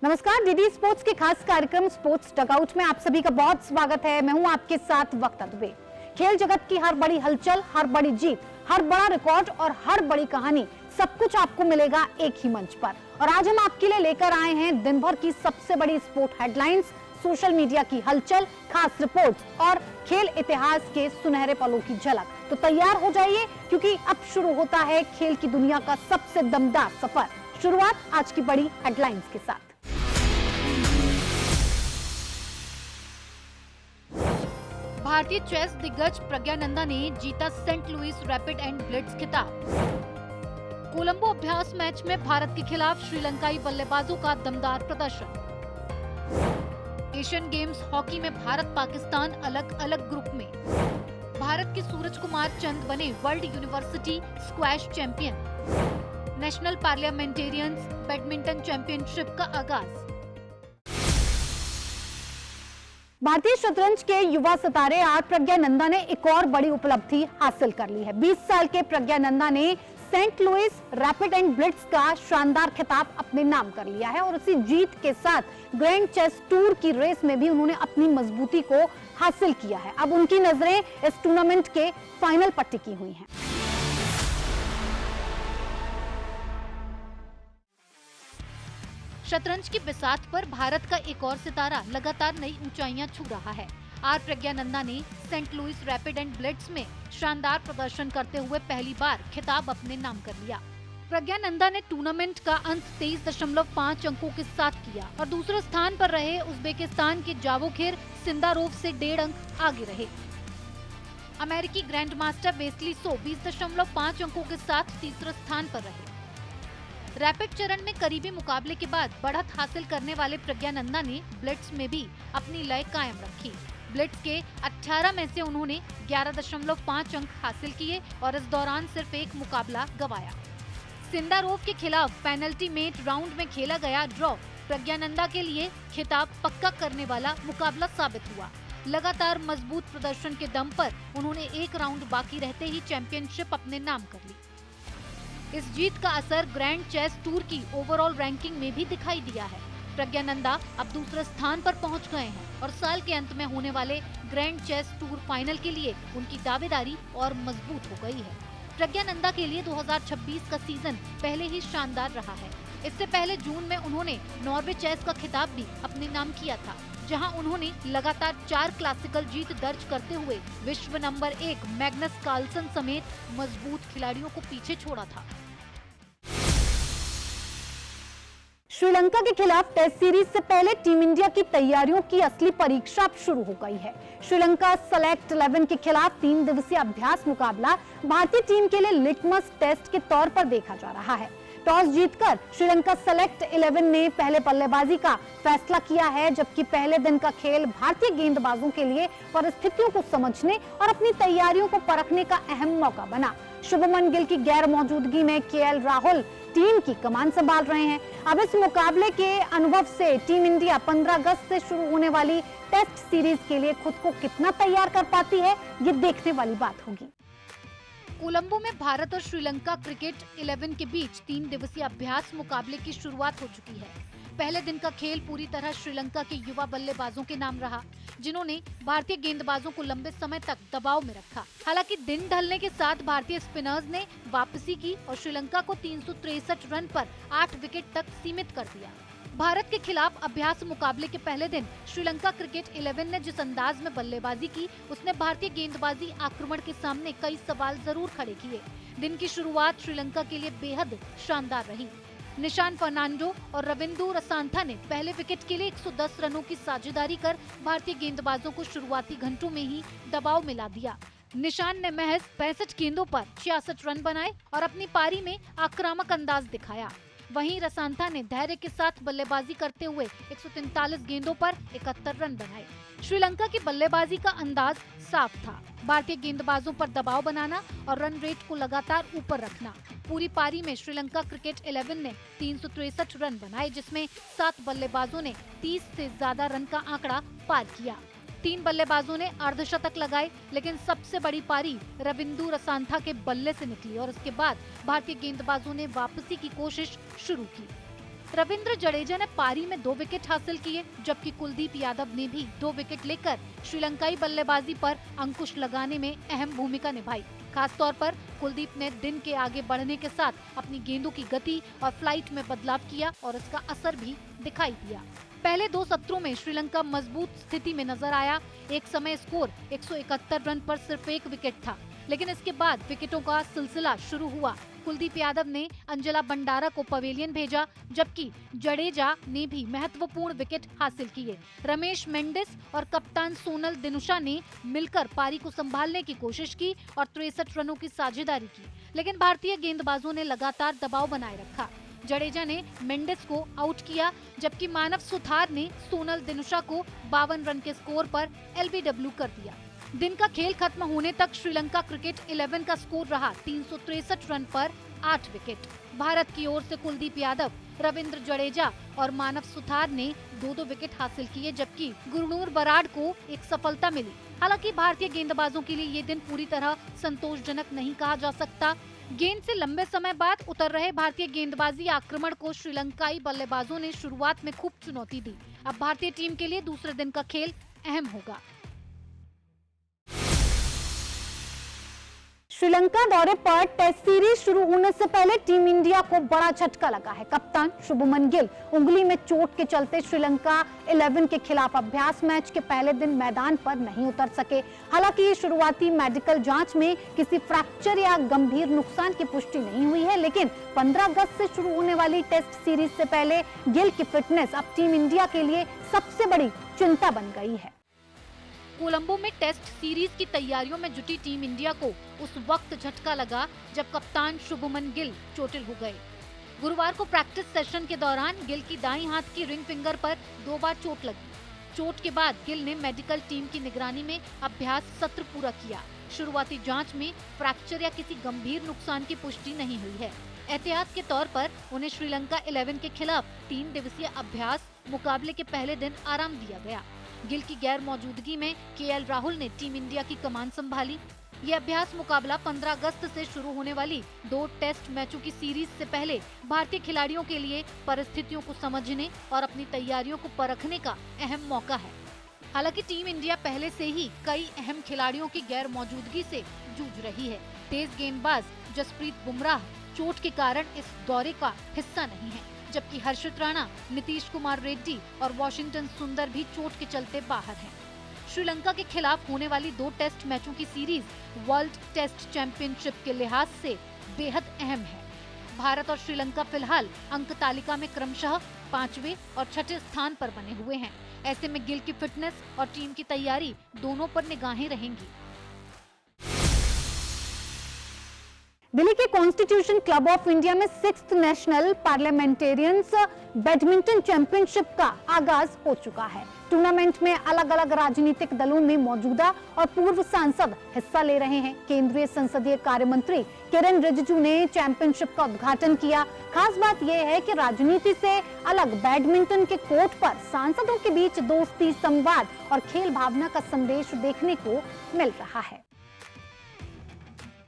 नमस्कार, DD sports के खास कार्यक्रम स्पोर्ट्स डगआउट में आप सभी का बहुत स्वागत है। मैं हूं आपके साथ वक्ता दुबे। खेल जगत की हर बड़ी हलचल, हर बड़ी जीत, हर बड़ा रिकॉर्ड और हर बड़ी कहानी, सब कुछ आपको मिलेगा एक ही मंच पर। और आज हम आपके लिए लेकर आए हैं दिन भर की सबसे बड़ी स्पोर्ट हेडलाइंस, सोशल मीडिया की हलचल, खास रिपोर्ट्स और खेल इतिहास के सुनहरे पलों की झलक। तो तैयार हो जाइए, क्योंकि अब शुरू होता है खेल की दुनिया का सबसे दमदार सफर। शुरुआत आज की बड़ी हेडलाइंस के साथ। भारतीय चेस दिग्गज प्रज्ञानंदा ने जीता Saint Louis rapid and blitz खिताब। कोलंबो अभ्यास मैच में भारत के खिलाफ श्रीलंकाई बल्लेबाजों का दमदार प्रदर्शन। एशियन गेम्स हॉकी में भारत पाकिस्तान अलग अलग ग्रुप में। भारत के सूरज कुमार चंद बने world university squash champion. National parliamentarians badminton championship का आगाज। भारतीय शतरंज के युवा सितारे आर प्रज्ञानंदा ने एक और बड़ी उपलब्धि हासिल कर ली है। 20 साल के प्रज्ञानंदा ने Saint Louis rapid and blitz का शानदार खिताब अपने नाम कर लिया है और उसी जीत के साथ ग्रैंड चेस टूर की रेस में भी उन्होंने अपनी मजबूती को हासिल किया है। अब उनकी नजरें इस टूर्नामेंट के फाइनल पर टिकी हुई हैं। शतरंज की बिसात पर भारत का एक और सितारा लगातार नई ऊंचाइयां छू रहा है। आर प्रज्ञानंदा ने Saint Louis rapid and blitz में शानदार प्रदर्शन करते हुए पहली बार खिताब अपने नाम कर लिया। प्रज्ञानंदा ने टूर्नामेंट का अंत 23.5 अंकों के साथ किया और दूसरे स्थान पर रहे उज्बेकिस्तान के जावोखिर सिंदारोव से 1.5 अंक आगे रहे। अमेरिकी ग्रैंड मास्टर वेस्ली सो 20.5 अंकों के साथ तीसरे स्थान पर रहे। रैपिड चरण में करीबी मुकाबले के बाद बढ़त हासिल करने वाले प्रज्ञानंदा ने ब्लिट्ज में भी अपनी लय कायम रखी। ब्लिट्ज के 18 में से उन्होंने 11.5 अंक हासिल किए और इस दौरान सिर्फ एक मुकाबला गंवाया। सिंदारोव के खिलाफ पेनल्टी मेट राउंड में खेला गया ड्रॉ प्रज्ञानंदा के लिए खिताब पक्का करने वाला मुकाबला साबित हुआ। लगातार मजबूत प्रदर्शन के दम पर उन्होंने एक राउंड बाकी रहते ही चैंपियनशिप अपने नाम कर ली। इस जीत का असर ग्रैंड चेस टूर की ओवरऑल रैंकिंग में भी दिखाई दिया है। प्रज्ञानंदा अब दूसरे स्थान पर पहुंच गए हैं और साल के अंत में होने वाले ग्रैंड चेस टूर फाइनल के लिए उनकी दावेदारी और मजबूत हो गई है। प्रज्ञानंदा के लिए 2026 का सीजन पहले ही शानदार रहा है। इससे पहले जून में उन्होंने नॉर्वे चेस का खिताब भी अपने नाम किया था, जहां उन्होंने लगातार 4 क्लासिकल जीत दर्ज करते हुए विश्व नंबर 1 मैग्नस कार्लसन समेत मजबूत खिलाड़ियों को पीछे छोड़ा था। श्रीलंका के खिलाफ टेस्ट सीरीज से पहले टीम इंडिया की तैयारियों की असली परीक्षा अब शुरू हो गई है। श्रीलंका सेलेक्ट 11 के खिलाफ 3 दिवसीय अभ्यास मुकाबला भारतीय टीम के लिए लिटमस टेस्ट के तौर पर देखा जा रहा है। टॉस जीतकर श्रीलंका सेलेक्ट 11 ने पहले बल्लेबाजी का फैसला किया है, जबकि पहले दिन का खेल भारतीय गेंदबाजों के लिए परिस्थितियों को समझने और अपनी तैयारियों को परखने का अहम मौका बना। शुभमन गिल की गैर मौजूदगी में केएल राहुल टीम की कमान संभाल रहे हैं। अब इस मुकाबले के अनुभव से टीम इंडिया 15 अगस्त से शुरू होने वाली टेस्ट सीरीज के लिए खुद को कितना तैयार कर पाती है, ये देखने वाली बात होगी। कोलंबो में भारत और श्रीलंका क्रिकेट 11 के बीच 3 दिवसीय अभ्यास मुकाबले की शुरुआत हो चुकी है। पहले दिन का खेल पूरी तरह श्रीलंका के युवा बल्लेबाजों के नाम रहा, जिन्होंने भारतीय गेंदबाजों को लंबे समय तक दबाव में रखा। हालांकि दिन ढलने के साथ भारतीय स्पिनर्स ने वापसी की और श्रीलंका को 363 रन पर 8 विकेट तक सीमित कर दिया। भारत के खिलाफ अभ्यास मुकाबले के पहले दिन श्रीलंका क्रिकेट 11 ने जिस अंदाज में बल्लेबाजी की, उसने भारतीय गेंदबाजी आक्रमण के सामने कई सवाल जरूर खड़े किए। दिन की शुरुआत श्रीलंका के लिए बेहद शानदार रही। निशान फर्नांडो और रविंद्र रसांथा ने पहले विकेट के लिए 110 रनों की साझेदारी कर भारतीय गेंदबाजों को शुरुआती घंटों में ही दबाव में ला दिया। निशान ने महज 65 गेंदों पर 66 रन बनाए और अपनी पारी में आक्रामक अंदाज दिखाया। वहीं रसांथा ने धैर्य के साथ बल्लेबाजी करते हुए 143 गेंदों पर 71 रन बनाए। श्रीलंका की बल्लेबाजी का अंदाज साफ था, भारतीय गेंदबाजों पर दबाव बनाना और रन रेट को लगातार ऊपर रखना। पूरी पारी में श्रीलंका क्रिकेट 11 ने 363 रन बनाए, जिसमें 7 बल्लेबाजों ने 30 से ज्यादा रन का आंकड़ा पार किया। 3 बल्लेबाजों ने अर्धशतक लगाए, लेकिन सबसे बड़ी पारी रविंद्र रसांथा के बल्ले से निकली और उसके बाद भारतीय गेंदबाजों ने वापसी की कोशिश शुरू की। रविंद्र जडेजा ने पारी में 2 विकेट हासिल किए, जबकि कुलदीप यादव ने भी 2 विकेट लेकर श्रीलंकाई बल्लेबाजी पर अंकुश लगाने में अहम भूमिका निभाई। खास तौर पर कुलदीप ने दिन के आगे बढ़ने के साथ अपनी गेंदों की गति और फ्लाइट में बदलाव किया और इसका असर भी दिखाई दिया। पहले 2 सत्रों में श्रीलंका मजबूत स्थिति में नजर आया। एक समय स्कोर 171 रन पर सिर्फ 1 विकेट था, लेकिन इसके बाद विकेटों का सिलसिला शुरू हुआ। कुलदीप यादव ने अंजला बंडारा को पवेलियन भेजा, जबकि जडेजा ने भी महत्वपूर्ण विकेट हासिल किए। रमेश मेंडिस और कप्तान सोनल दिनुशा ने मिलकर पारी को संभालने की कोशिश की और 63 रनों की साझेदारी की, लेकिन भारतीय गेंदबाजों ने लगातार दबाव बनाए रखा। जडेजा ने मेंडिस को आउट किया, जबकि मानव सुथार ने सोनल दिनुशा को 52 रन के स्कोर पर एलबीडब्ल्यू कर दिया। दिन का खेल खत्म होने तक श्रीलंका क्रिकेट 11 का स्कोर रहा 363 रन पर 8 विकेट। भारत की ओर से कुलदीप यादव, रविंद्र जडेजा और मानव सुथार ने 2-2 विकेट हासिल किए, जबकि गुरनूर बराड़ को एक सफलता मिली। हालांकि भारतीय गेंदबाजों के लिए ये दिन पूरी तरह संतोषजनक नहीं कहा जा सकता। गेंद से लंबे समय बाद उतर रहे भारतीय गेंदबाजी आक्रमण को श्रीलंकाई बल्लेबाजों ने शुरुआत में खूब चुनौती दी। अब भारतीय टीम के लिए दूसरे दिन का खेल अहम होगा। श्रीलंका दौरे पर टेस्ट सीरीज शुरू होने से पहले टीम इंडिया को बड़ा झटका लगा है। कप्तान शुभमन गिल उंगली में चोट के चलते श्रीलंका 11 के खिलाफ अभ्यास मैच के पहले दिन मैदान पर नहीं उतर सके। हालांकि शुरुआती मेडिकल जांच में किसी फ्रैक्चर या गंभीर नुकसान की पुष्टि नहीं हुई है, लेकिन 15 अगस्त से शुरू होने वाली टेस्ट सीरीज से पहले गिल की फिटनेस अब टीम इंडिया के लिए सबसे बड़ी चिंता बन गई है। कोलंबो में टेस्ट सीरीज की तैयारियों में जुटी टीम इंडिया को उस वक्त झटका लगा जब कप्तान शुभमन गिल चोटिल हो गए। गुरुवार को प्रैक्टिस सेशन के दौरान गिल की दाईं हाथ की रिंग फिंगर पर 2 बार चोट लगी। चोट के बाद गिल ने मेडिकल टीम की निगरानी में अभ्यास सत्र पूरा किया। शुरुआती जांच में फ्रैक्चर या किसी गंभीर नुकसान की पुष्टि नहीं हुई है। एहतियात के तौर पर उन्हें श्रीलंका 11 के खिलाफ 3 दिवसीय अभ्यास मुकाबले के पहले दिन आराम दिया गया। गिल की गैर मौजूदगी में केएल राहुल ने टीम इंडिया की कमान संभाली। ये अभ्यास मुकाबला 15 अगस्त से शुरू होने वाली 2 टेस्ट मैचों की सीरीज से पहले भारतीय खिलाड़ियों के लिए परिस्थितियों को समझने और अपनी तैयारियों को परखने का अहम मौका है। हालांकि टीम इंडिया पहले से ही कई अहम खिलाड़ियों की गैर मौजूदगी से जूझ रही है। तेज गेंदबाज जसप्रीत बुमराह चोट के कारण इस दौरे का हिस्सा नहीं है, जबकि हर्षित राणा, नीतीश कुमार रेड्डी और वॉशिंगटन सुंदर भी चोट के चलते बाहर हैं। श्रीलंका के खिलाफ होने वाली 2 टेस्ट मैचों की सीरीज वर्ल्ड टेस्ट चैंपियनशिप के लिहाज से बेहद अहम है। भारत और श्रीलंका फिलहाल अंक तालिका में क्रमशः 5वें और 6ठे स्थान पर बने हुए हैं। ऐसे में गिल की फिटनेस और टीम की तैयारी दोनों पर निगाहें रहेंगी। दिल्ली के कॉन्स्टिट्यूशन क्लब ऑफ इंडिया में 6th national parliamentarians badminton championship का आगाज हो चुका है। टूर्नामेंट में अलग अलग राजनीतिक दलों में मौजूदा और पूर्व सांसद हिस्सा ले रहे हैं। केंद्रीय संसदीय कार्य मंत्री किरेन रिजिजू ने चैंपियनशिप का उद्घाटन किया। खास बात यह है कि राजनीति से अलग बैडमिंटन के कोर्ट पर सांसदों के बीच दोस्ती, संवाद और खेल भावना का संदेश देखने को मिल रहा है।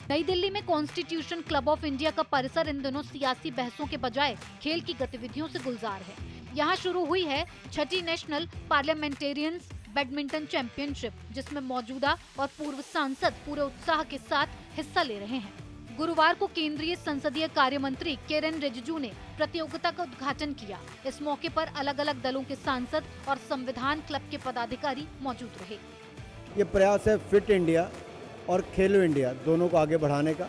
नई दिल्ली में कॉन्स्टिट्यूशन क्लब ऑफ इंडिया का परिसर इन दिनों सियासी बहसों के बजाय खेल की गतिविधियों से गुलजार है। यहाँ शुरू हुई है 6ठी नेशनल पार्लियामेंटेरियंस बैडमिंटन चैंपियनशिप, जिसमें मौजूदा और पूर्व सांसद पूरे उत्साह के साथ हिस्सा ले रहे हैं। गुरुवार को केंद्रीय संसदीय कार्य मंत्री किरेन रिजिजू ने प्रतियोगिता का उद्घाटन किया। इस मौके पर अलग अलग दलों के सांसद और संविधान क्लब के पदाधिकारी मौजूद रहे। ये प्रयास है फिट इंडिया और खेलो इंडिया दोनों को आगे बढ़ाने का,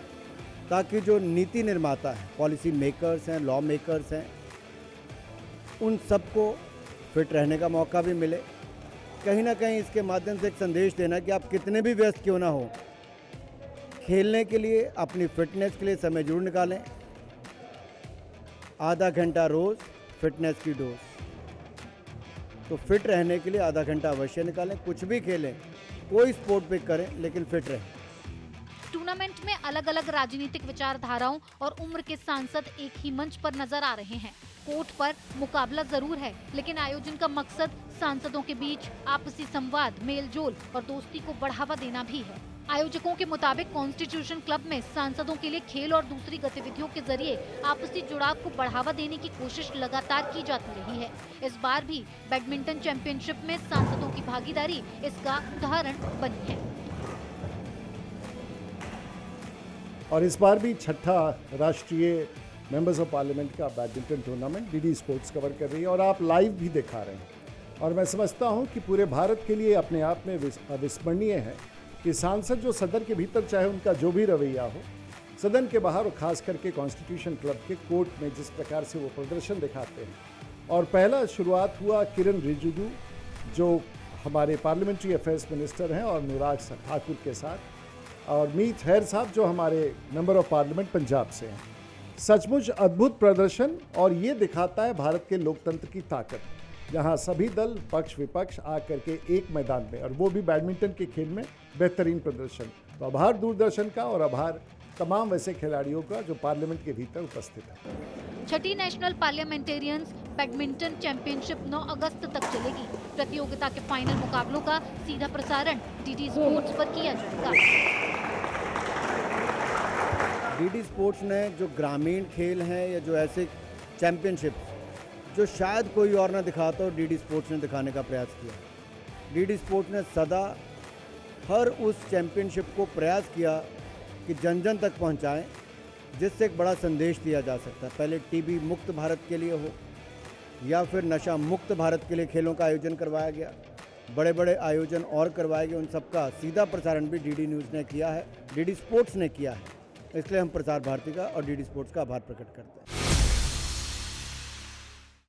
ताकि जो नीति निर्माता है, पॉलिसी मेकर्स हैं, लॉ मेकर्स हैं, उन सबको फिट रहने का मौका भी मिले। कहीं ना कहीं इसके माध्यम से एक संदेश देना कि आप कितने भी व्यस्त क्यों ना हो, खेलने के लिए, अपनी फिटनेस के लिए समय जरूर निकालें। आधा घंटा रोज़ फिटनेस की डोज। तो फिट रहने के लिए आधा घंटा अवश्य निकालें। कुछ भी खेलें, कोई स्पोर्ट पिक करें, लेकिन फिट रहें। टूर्नामेंट में अलग अलग राजनीतिक विचारधाराओं और उम्र के सांसद एक ही मंच पर नजर आ रहे हैं। कोर्ट पर मुकाबला जरूर है, लेकिन आयोजन का मकसद सांसदों के बीच आपसी संवाद, मेलजोल और दोस्ती को बढ़ावा देना भी है। आयोजकों के मुताबिक कॉन्स्टिट्यूशन क्लब में सांसदों के लिए खेल और दूसरी गतिविधियों के जरिए आपसी जुड़ाव को बढ़ावा देने की कोशिश लगातार की जाती रही है। इस बार भी बैडमिंटन चैंपियनशिप में सांसदों की भागीदारी इसका उदाहरण बनी है। और इस बार भी छठा राष्ट्रीय मेंबर्स ऑफ पार्लियामेंट का badminton tournament DD sports cover कर रही है और आप लाइव भी दिखा रहे हैं। और मैं समझता हूं कि पूरे भारत के लिए अपने आप में अविस्मरणीय है कि सांसद जो सदन के भीतर चाहे उनका जो भी रवैया हो, सदन के बाहर और खास करके कॉन्स्टिट्यूशन क्लब के कोर्ट में जिस प्रकार से वो प्रदर्शन दिखाते हैं। और पहला शुरुआत हुआ किरण रिजिजू जो हमारे पार्लियामेंट्री अफेयर्स मिनिस्टर हैं और अनुराग ठाकुर के साथ, और मीत हैर साहब जो हमारे मेंबर ऑफ पार्लियामेंट पंजाब से हैं। सचमुच अद्भुत प्रदर्शन, और ये दिखाता है भारत के लोकतंत्र की ताकत, जहां सभी दल पक्ष विपक्ष आकर के एक मैदान में, और वो भी बैडमिंटन के खेल में बेहतरीन प्रदर्शन। तो आभार दूरदर्शन का और आभार तमाम वैसे खिलाड़ियों का जो पार्लियामेंट के भीतर उपस्थित है। छठी नेशनल पार्लियामेंटेरियंस बैडमिंटन चैंपियनशिप 9 अगस्त तक चलेगी। प्रतियोगिता के फाइनल मुकाबलों का सीधा प्रसारण डीडी स्पोर्ट्स पर किया जाएगा। डीडी स्पोर्ट्स ने जो ग्रामीण खेल हैं या जो ऐसे चैंपियनशिप जो शायद कोई और ना दिखाता हो, डीडी स्पोर्ट्स ने दिखाने का प्रयास किया। डीडी स्पोर्ट्स ने सदा हर उस चैंपियनशिप को प्रयास किया कि जन जन तक पहुंचाएं, जिससे एक बड़ा संदेश दिया जा सकता है। पहले टीबी मुक्त भारत के लिए हो या फिर नशा मुक्त भारत के लिए खेलों का आयोजन करवाया गया, बड़े बड़े आयोजन और करवाए गए, उन सबका सीधा प्रसारण भी डीडी न्यूज़ ने किया है, डीडी स्पोर्ट्स ने किया है। इसलिए हम प्रसार भारती का और डीडी स्पोर्ट्स का आभार प्रकट करते हैं।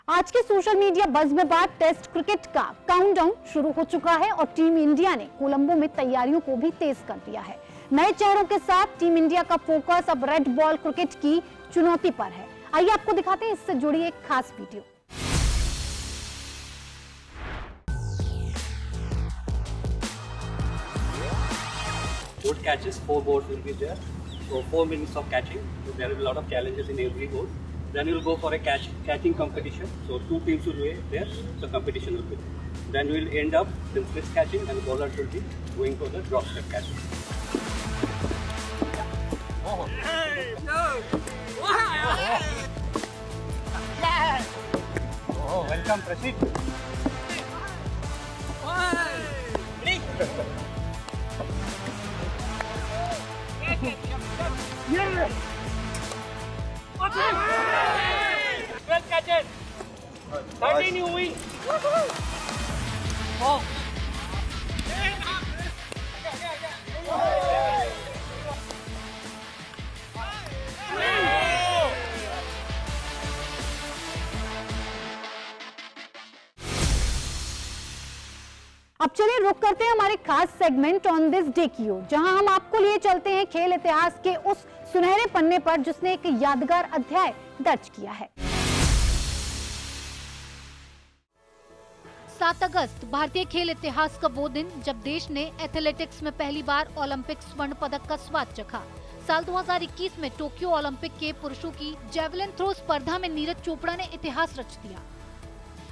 आज के सोशल मीडिया बज़ में बात टेस्ट क्रिकेट का काउंटडाउन शुरू हो चुका है और टीम इंडिया ने कोलंबो में तैयारियों को भी तेज कर दिया है। नए चेहरों के साथ टीम इंडिया का फोकस अब रेड बॉल क्रिकेट की चुनौती पर है। आइए आपको दिखाते हैं इससे जुड़ी एक खास video. Board catches, 4 boards will be there. So 4 minutes of catching. So there will be a lot of challenges in every board. Then we will go for a catching competition. So 2 teams will be there. The competition will be there. Then we will end up with split catching and bowlers will be going for the drop step catching. Oh, welcome, Prasid. Well catches. Continuing. Oh. अब चलिए रुक करते हैं हमारे खास segment on this day की ओर, जहां हम आपको लिए चलते हैं खेल इतिहास के उस सुनहरे पन्ने पर जिसने एक यादगार अध्याय दर्ज किया है। 7 अगस्त भारतीय खेल इतिहास का वो दिन जब देश ने एथलेटिक्स में पहली बार ओलंपिक स्वर्ण पदक का स्वाद चखा। साल 2021 में टोक्यो ओलंपिक के पुरुषों की जेवलिन थ्रो स्पर्धा में नीरज चोपड़ा ने इतिहास रच दिया।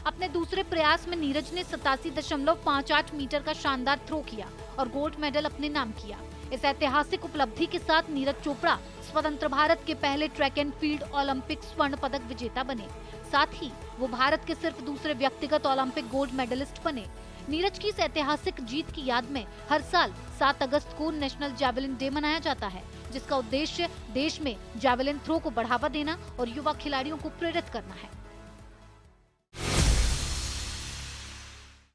अपने दूसरे प्रयास में नीरज ने 87.58 मीटर का शानदार थ्रो किया और गोल्ड मेडल अपने नाम किया। इस ऐतिहासिक उपलब्धि के साथ नीरज चोपड़ा स्वतंत्र भारत के पहले ट्रैक एंड फील्ड ओलंपिक स्वर्ण पदक विजेता बने। साथ ही वो भारत के सिर्फ दूसरे व्यक्तिगत ओलंपिक गोल्ड मेडलिस्ट बने। नीरज की इस ऐतिहासिक जीत की याद में हर साल 7 अगस्त को नेशनल जैवलिन डे मनाया जाता है, जिसका उद्देश्य देश में जैवलिन थ्रो को बढ़ावा देना और युवा खिलाड़ियों को प्रेरित करना है।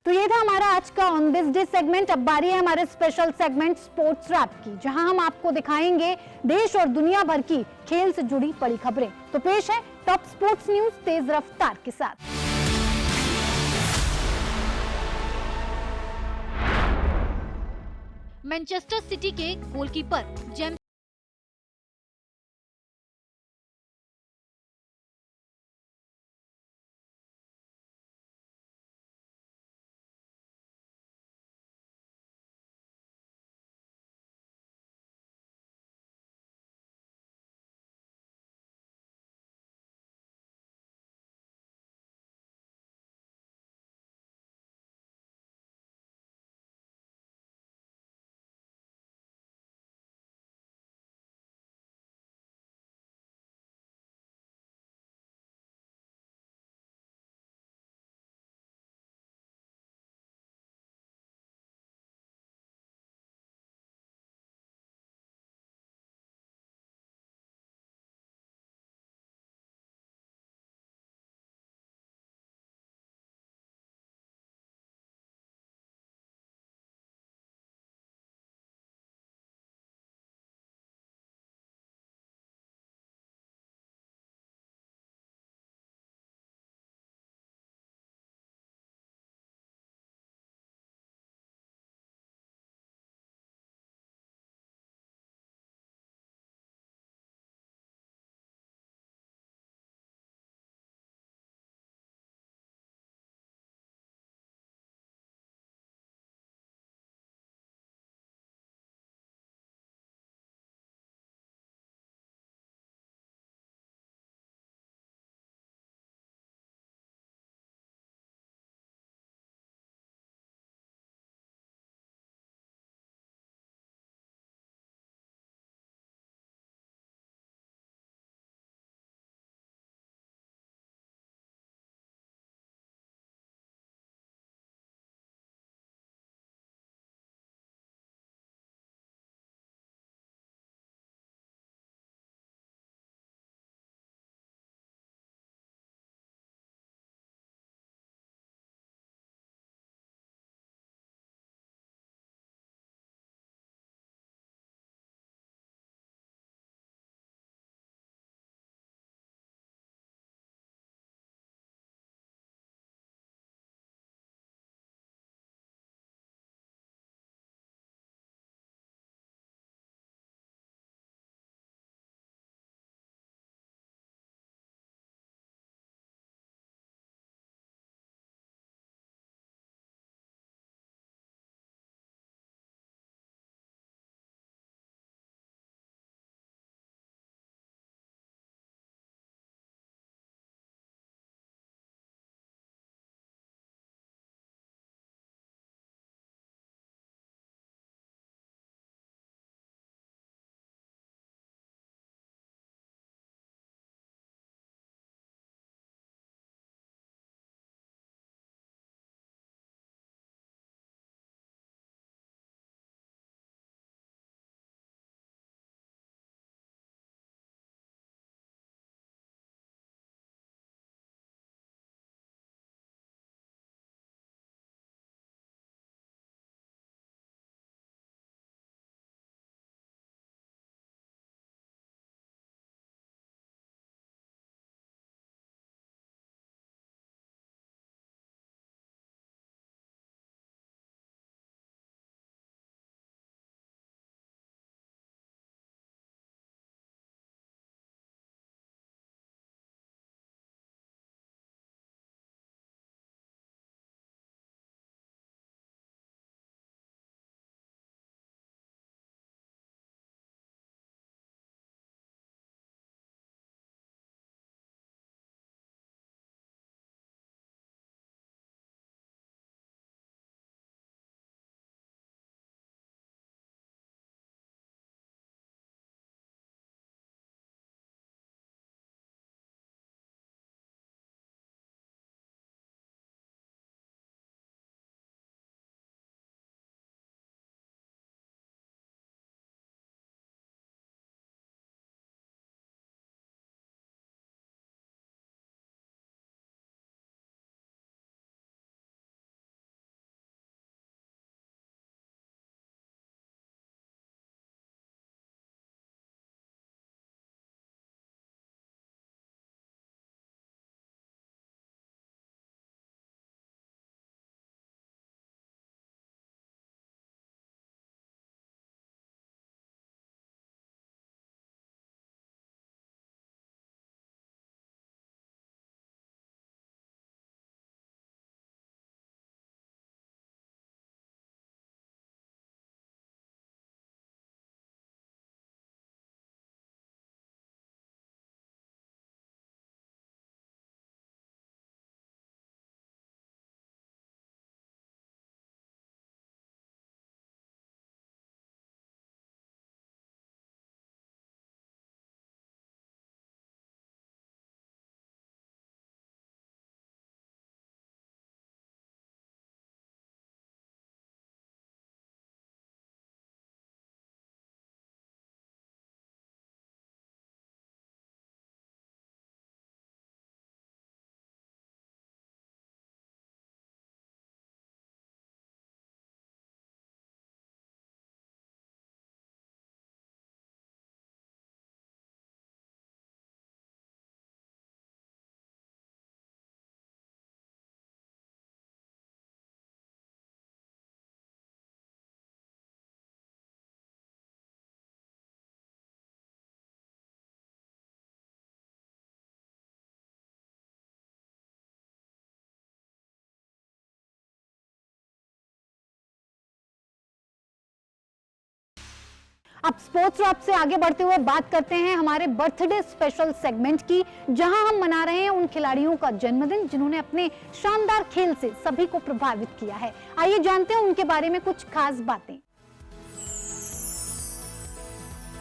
तो ये था हमारा आज का ऑन दिस डे सेगमेंट। अब बारी है हमारे स्पेशल सेगमेंट स्पोर्ट्स रैप की, जहां हम आपको दिखाएंगे देश और दुनिया भर की खेल से जुड़ी बड़ी खबरें। तो पेश है टॉप स्पोर्ट्स न्यूज तेज रफ्तार के साथ। मैनचेस्टर सिटी के गोलकीपर जेम्स अब स्पोर्ट्स रॉप से आगे बढ़ते हुए बात करते हैं हमारे बर्थडे स्पेशल सेगमेंट की, जहां हम मना रहे हैं उन खिलाड़ियों का जन्मदिन जिन्होंने अपने शानदार खेल से सभी को प्रभावित किया है। आइए जानते हैं उनके बारे में कुछ खास बातें।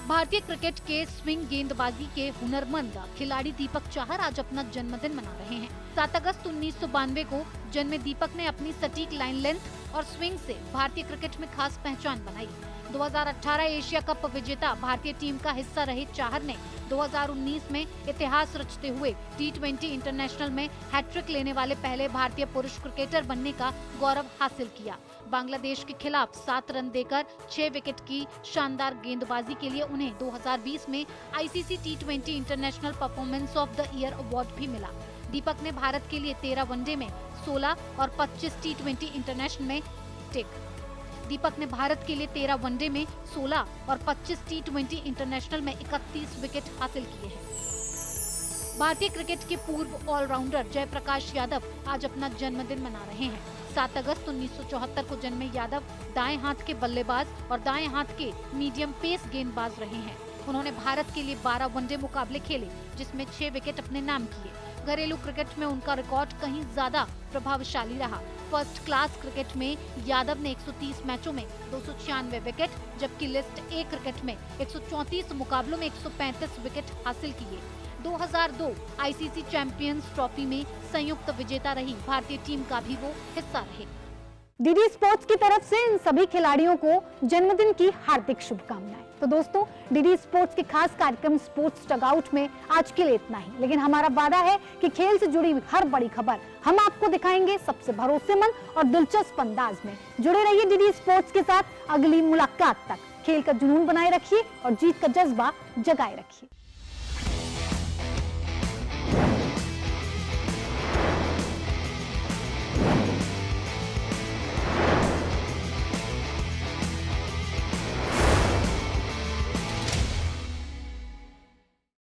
भारतीय क्रिकेट के स्विंग गेंदबाजी के हुनरमंद खिलाड़ी दीपक चाहर आज अपना जन्मदिन मना रहे हैं। 7 अगस्त 1992 को जन्मे दीपक ने अपनी सटीक लाइन लेंथ और स्विंग से भारतीय क्रिकेट में खास पहचान बनाई। 2018 एशिया कप विजेता भारतीय टीम का हिस्सा रहे चाहर ने 2019 में इतिहास रचते हुए T20 इंटरनेशनल में हैट्रिक लेने वाले पहले भारतीय पुरुष क्रिकेटर बनने का गौरव हासिल किया। बांग्लादेश के खिलाफ 7 रन देकर 6 विकेट की शानदार गेंदबाजी के लिए उन्हें 2020 में ICC T20 international performance of the year award भी मिला। दीपक ने भारत के लिए 13 वनडे में 16 और 25 T20 इंटरनेशनल में दीपक ने भारत के लिए 13 वनडे में 16 और 25 T20 इंटरनेशनल में 31 विकेट हासिल किए हैं। भारतीय क्रिकेट के पूर्व ऑलराउंडर जयप्रकाश यादव आज अपना जन्मदिन मना रहे हैं। 7 अगस्त 1974 को जन्मे यादव दाएं हाथ के बल्लेबाज और दाएं हाथ के मीडियम पेस गेंदबाज रहे हैं। उन्होंने भारत के लिए 12 वनडे मुकाबले खेले, जिसमें 6 विकेट अपने नाम किए। घरेलू क्रिकेट में उनका रिकॉर्ड कहीं ज्यादा प्रभावशाली रहा। फर्स्ट क्लास क्रिकेट में यादव ने 130 मैचों में 296 विकेट, जबकि लिस्ट ए क्रिकेट में 134 मुकाबलों में 135 विकेट हासिल किए। 2002 ICC चैंपियंस ट्रॉफी में संयुक्त विजेता रही भारतीय टीम का भी वो हिस्सा रहे। डीडी स्पोर्ट्स की तरफ से इन सभी खिलाड़ियों को जन्मदिन की हार्दिक शुभकामनाएं। तो दोस्तों, डीडी स्पोर्ट्स के खास कार्यक्रम स्पोर्ट्स डगआउट में आज के लिए इतना ही, लेकिन हमारा वादा है कि खेल से जुड़ी हर बड़ी खबर हम आपको दिखाएंगे सबसे भरोसेमंद और दिलचस्प अंदाज में। जुड़े रहिए डीडी स्पोर्ट्स के साथ। अगली मुलाकात तक खेल का जुनून बनाए रखिए और जीत का जज्बा जगाए रखिए।